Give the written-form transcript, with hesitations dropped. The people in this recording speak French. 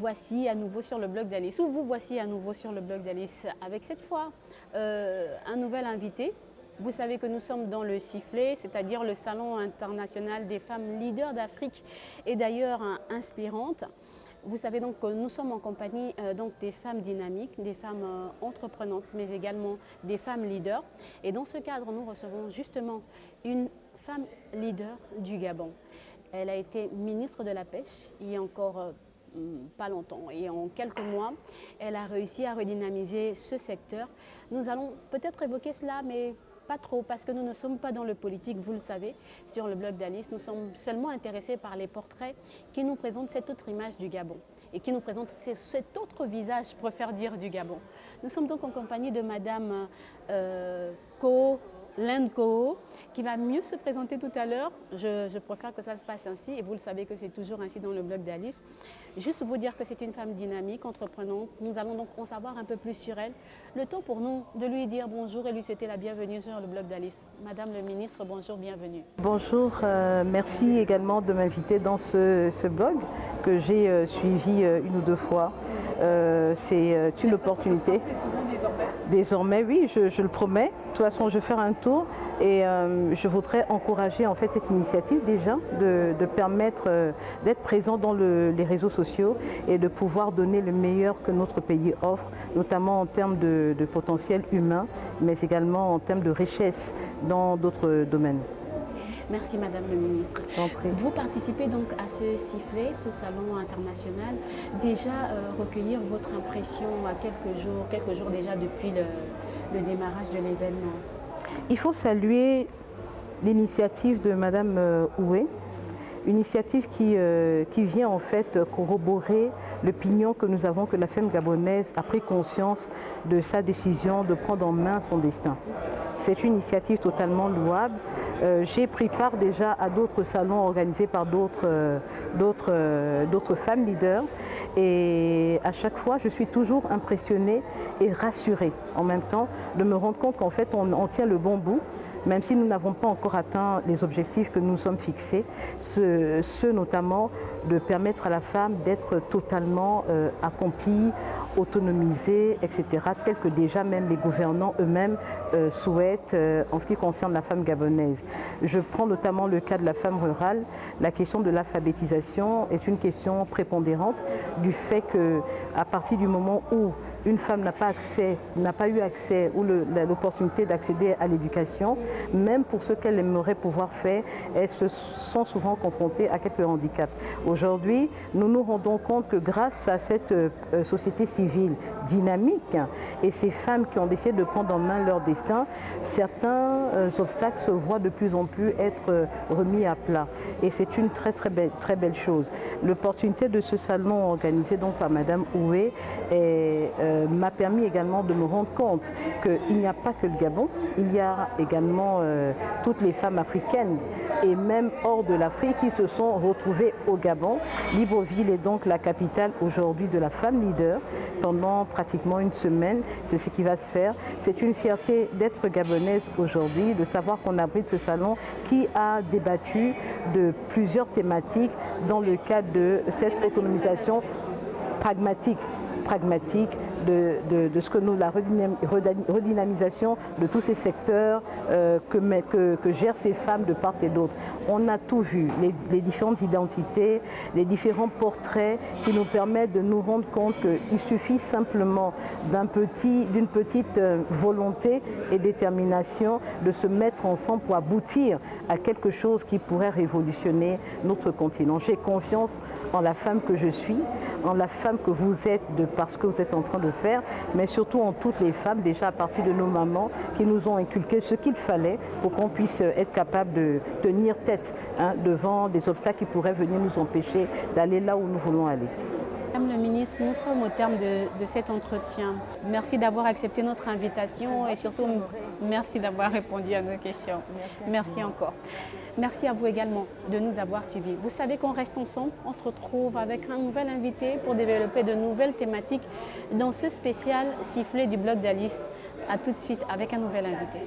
voici à nouveau sur le blog d'Alice, ou vous voici à nouveau sur le blog d'Alice, avec cette fois un nouvel invité. Vous savez que nous sommes dans le Sifflet, c'est-à-dire le Salon international des femmes leaders d'Afrique et d'ailleurs inspirantes. Vous savez donc que nous sommes en compagnie donc des femmes dynamiques, des femmes entreprenantes, mais également des femmes leaders. Et dans ce cadre, nous recevons justement une femme leader du Gabon. Elle a été ministre de la Pêche il y a encore pas longtemps. Et en quelques mois, elle a réussi à redynamiser ce secteur. Nous allons peut-être évoquer cela, mais pas trop, parce que nous ne sommes pas dans le politique, vous le savez, sur le blog d'Alice. Nous sommes seulement intéressés par les portraits qui nous présentent cette autre image du Gabon et qui nous présentent cet autre visage, je préfère dire, du Gabon. Nous sommes donc en compagnie de Madame Linde Koho, qui va mieux se présenter tout à l'heure. Je préfère que ça se passe ainsi, et vous le savez que c'est toujours ainsi dans le blog d'Alice. Juste vous dire que c'est une femme dynamique, entreprenante. Nous allons donc en savoir un peu plus sur elle. Le temps pour nous de lui dire bonjour et lui souhaiter la bienvenue sur le blog d'Alice. Madame le ministre, bonjour, bienvenue. Bonjour, merci également de m'inviter dans ce blog que j'ai suivi une ou deux fois. C'est une opportunité. Désormais, oui, je le promets. De toute façon, je vais faire un tour et je voudrais encourager en fait cette initiative déjà de permettre d'être présent dans les réseaux sociaux et de pouvoir donner le meilleur que notre pays offre, notamment en termes de potentiel humain, mais également en termes de richesse dans d'autres domaines. Merci Madame le ministre. Vous participez donc à ce Sifflet, ce salon international. Déjà recueillir votre impression à quelques jours déjà depuis le démarrage de l'événement. Il faut saluer l'initiative de Madame Oué, une initiative qui vient en fait corroborer l'opinion que nous avons que la femme gabonaise a pris conscience de sa décision de prendre en main son destin. C'est une initiative totalement louable. J'ai pris part déjà à d'autres salons organisés par d'autres femmes leaders et à chaque fois je suis toujours impressionnée et rassurée en même temps de me rendre compte qu'en fait on tient le bon bout. Même si nous n'avons pas encore atteint les objectifs que nous sommes fixés, ceux notamment de permettre à la femme d'être totalement accomplie, autonomisée, etc., tel que déjà même les gouvernants eux-mêmes souhaitent en ce qui concerne la femme gabonaise. Je prends notamment le cas de la femme rurale. La question de l'alphabétisation est une question prépondérante du fait qu'à partir du moment où une femme n'a pas eu accès ou l'opportunité d'accéder à l'éducation, même pour ce qu'elle aimerait pouvoir faire, elles se sont souvent confrontées à quelques handicaps. Aujourd'hui, nous nous rendons compte que grâce à cette société civile dynamique et ces femmes qui ont décidé de prendre en main leur destin, certains obstacles se voient de plus en plus être remis à plat. Et c'est une très belle chose. L'opportunité de ce salon organisé donc par Madame Oué m'a permis également de me rendre compte qu'il n'y a pas que le Gabon, il y a également toutes les femmes africaines et même hors de l'Afrique qui se sont retrouvées au Gabon. Libreville est donc la capitale aujourd'hui de la femme leader pendant pratiquement une semaine. C'est ce qui va se faire. C'est une fierté d'être gabonaise aujourd'hui, de savoir qu'on abrite ce salon qui a débattu de plusieurs thématiques dans le cadre de cette autonomisation pragmatique de ce que nous, la redynamisation de tous ces secteurs que gèrent ces femmes de part et d'autre. On a tout vu, les différentes identités, les différents portraits qui nous permettent de nous rendre compte qu'il suffit simplement d'une petite volonté et détermination de se mettre ensemble pour aboutir à quelque chose qui pourrait révolutionner notre continent. J'ai confiance en la femme que je suis, en la femme que vous êtes par ce que vous êtes en train de faire, mais surtout en toutes les femmes, déjà à partir de nos mamans, qui nous ont inculqué ce qu'il fallait pour qu'on puisse être capable de tenir tête devant des obstacles qui pourraient venir nous empêcher d'aller là où nous voulons aller. Madame le ministre, nous sommes au terme de cet entretien. Merci d'avoir accepté notre invitation et surtout merci d'avoir répondu à nos questions. Merci encore. Merci à vous également de nous avoir suivis. Vous savez qu'on reste ensemble, on se retrouve avec un nouvel invité pour développer de nouvelles thématiques dans ce spécial Sifflet du blog d'Alice. A tout de suite avec un nouvel invité.